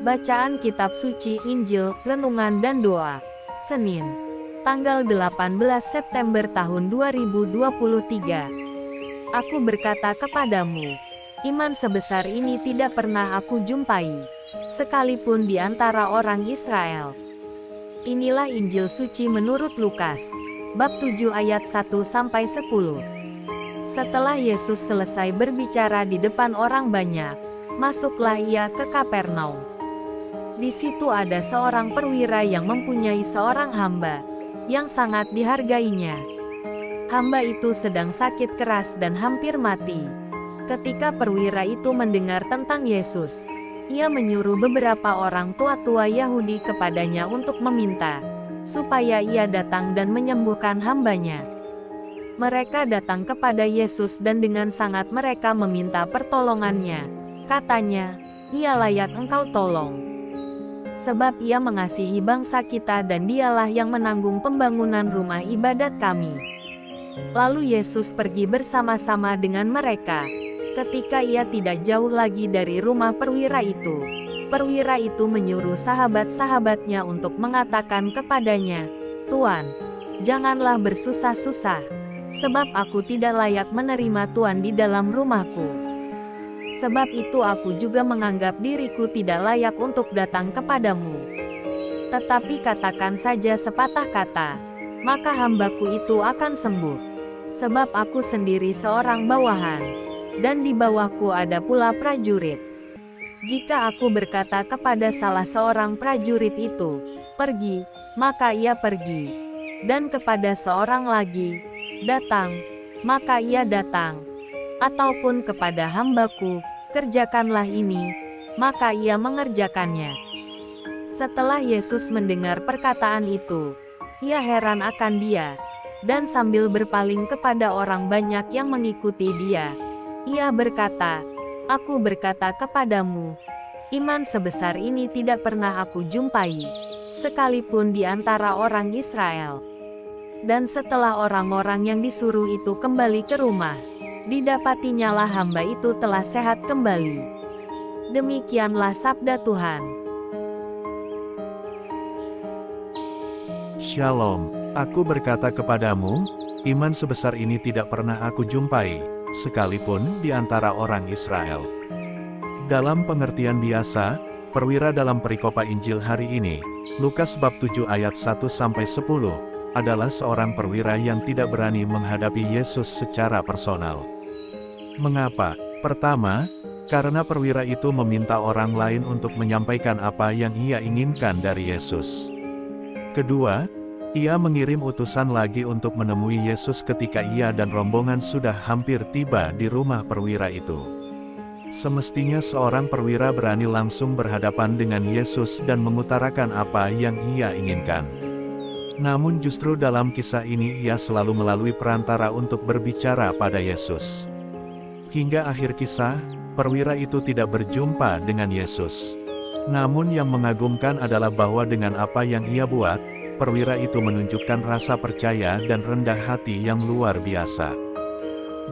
Bacaan Kitab Suci Injil, Renungan dan Doa. Senin, tanggal 18 September tahun 2023. Aku berkata kepadamu, iman sebesar ini tidak pernah aku jumpai, sekalipun di antara orang Israel. Inilah Injil suci menurut Lukas, bab 7 ayat 1-10. Setelah Yesus selesai berbicara di depan orang banyak, masuklah ia ke Kapernaum. Di situ ada seorang perwira yang mempunyai seorang hamba, yang sangat dihargainya. Hamba itu sedang sakit keras dan hampir mati. Ketika perwira itu mendengar tentang Yesus, ia menyuruh beberapa orang tua-tua Yahudi kepadanya untuk meminta, supaya ia datang dan menyembuhkan hambanya. Mereka datang kepada Yesus dan dengan sangat mereka meminta pertolongannya. Katanya, ia layak engkau tolong. Sebab ia mengasihi bangsa kita dan dialah yang menanggung pembangunan rumah ibadat kami. Lalu Yesus pergi bersama-sama dengan mereka. Ketika ia tidak jauh lagi dari rumah perwira itu menyuruh sahabat-sahabatnya untuk mengatakan kepadanya, "Tuan, janganlah bersusah-susah, sebab aku tidak layak menerima Tuan di dalam rumahku. Sebab itu aku juga menganggap diriku tidak layak untuk datang kepadamu. Tetapi katakan saja sepatah kata, maka hambaku itu akan sembuh. Sebab aku sendiri seorang bawahan, dan di bawahku ada pula prajurit. Jika aku berkata kepada salah seorang prajurit itu, 'Pergi,' maka ia pergi. Dan kepada seorang lagi, 'Datang,' maka ia datang. Ataupun kepada hambaku, 'Kerjakanlah ini,' maka ia mengerjakannya." Setelah Yesus mendengar perkataan itu, ia heran akan dia, dan sambil berpaling kepada orang banyak yang mengikuti dia, ia berkata, "Aku berkata kepadamu, iman sebesar ini tidak pernah aku jumpai, sekalipun di antara orang Israel." Dan setelah orang-orang yang disuruh itu kembali ke rumah, didapatinyalah hamba itu telah sehat kembali. Demikianlah sabda Tuhan. Shalom, aku berkata kepadamu, iman sebesar ini tidak pernah aku jumpai, sekalipun di antara orang Israel. Dalam pengertian biasa, perwira dalam perikopa Injil hari ini, Lukas bab 7 ayat 1-10, adalah seorang perwira yang tidak berani menghadapi Yesus secara personal. Mengapa? Pertama, karena perwira itu meminta orang lain untuk menyampaikan apa yang ia inginkan dari Yesus. Kedua, ia mengirim utusan lagi untuk menemui Yesus ketika ia dan rombongan sudah hampir tiba di rumah perwira itu. Semestinya seorang perwira berani langsung berhadapan dengan Yesus dan mengutarakan apa yang ia inginkan. Namun justru dalam kisah ini ia selalu melalui perantara untuk berbicara pada Yesus. Hingga akhir kisah, perwira itu tidak berjumpa dengan Yesus. Namun yang mengagumkan adalah bahwa dengan apa yang ia buat, perwira itu menunjukkan rasa percaya dan rendah hati yang luar biasa.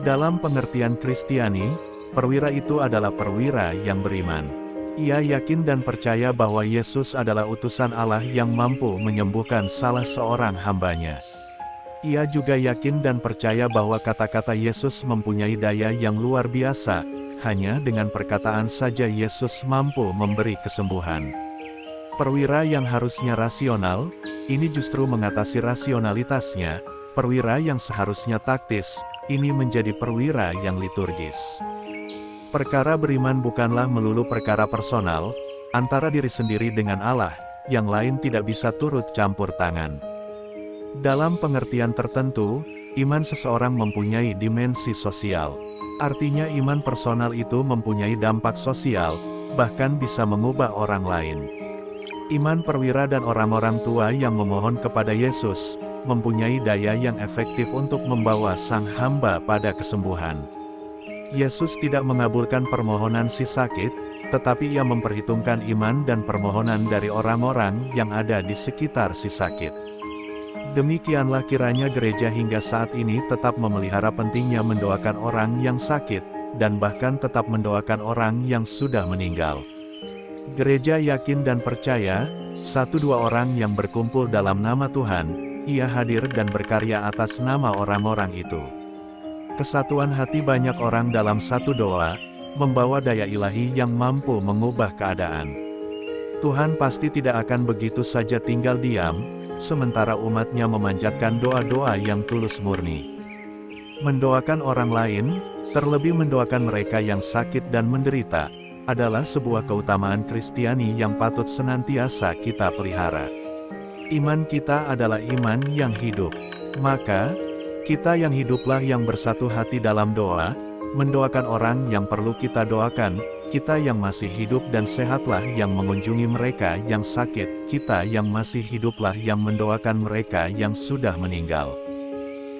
Dalam pengertian Kristiani, perwira itu adalah perwira yang beriman. Ia yakin dan percaya bahwa Yesus adalah utusan Allah yang mampu menyembuhkan salah seorang hambanya. Ia juga yakin dan percaya bahwa kata-kata Yesus mempunyai daya yang luar biasa, hanya dengan perkataan saja Yesus mampu memberi kesembuhan. Perwira yang harusnya rasional, ini justru mengatasi rasionalitasnya. Perwira yang seharusnya taktis, ini menjadi perwira yang liturgis. Perkara beriman bukanlah melulu perkara personal, antara diri sendiri dengan Allah, yang lain tidak bisa turut campur tangan. Dalam pengertian tertentu, iman seseorang mempunyai dimensi sosial. Artinya iman personal itu mempunyai dampak sosial, bahkan bisa mengubah orang lain. Iman perwira dan orang-orang tua yang memohon kepada Yesus, mempunyai daya yang efektif untuk membawa sang hamba pada kesembuhan. Yesus tidak mengabulkan permohonan si sakit, tetapi ia memperhitungkan iman dan permohonan dari orang-orang yang ada di sekitar si sakit. Demikianlah kiranya gereja hingga saat ini tetap memelihara pentingnya mendoakan orang yang sakit, dan bahkan tetap mendoakan orang yang sudah meninggal. Gereja yakin dan percaya, satu dua orang yang berkumpul dalam nama Tuhan, Ia hadir dan berkarya atas nama orang-orang itu. Kesatuan hati banyak orang dalam satu doa, membawa daya ilahi yang mampu mengubah keadaan. Tuhan pasti tidak akan begitu saja tinggal diam, sementara umatnya memanjatkan doa-doa yang tulus murni. Mendoakan orang lain, terlebih mendoakan mereka yang sakit dan menderita, adalah sebuah keutamaan Kristiani yang patut senantiasa kita pelihara. Iman kita adalah iman yang hidup. Maka, kita yang hiduplah yang bersatu hati dalam doa, mendoakan orang yang perlu kita doakan, kita yang masih hidup dan sehatlah yang mengunjungi mereka yang sakit, kita yang masih hiduplah yang mendoakan mereka yang sudah meninggal.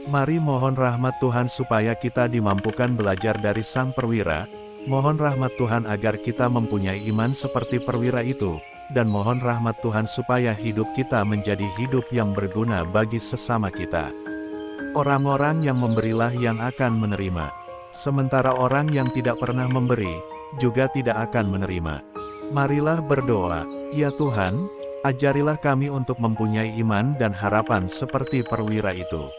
Mari mohon rahmat Tuhan supaya kita dimampukan belajar dari sang perwira, mohon rahmat Tuhan agar kita mempunyai iman seperti perwira itu, dan mohon rahmat Tuhan supaya hidup kita menjadi hidup yang berguna bagi sesama kita. Orang-orang yang memberilah yang akan menerima. Sementara orang yang tidak pernah memberi, juga tidak akan menerima. Marilah berdoa, ya Tuhan, ajarilah kami untuk mempunyai iman dan harapan seperti perwira itu.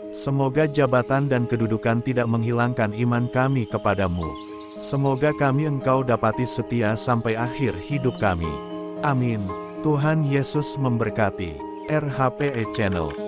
Semoga jabatan dan kedudukan tidak menghilangkan iman kami kepadamu. Semoga kami Engkau dapati setia sampai akhir hidup kami. Amin. Tuhan Yesus memberkati. RHPE Channel.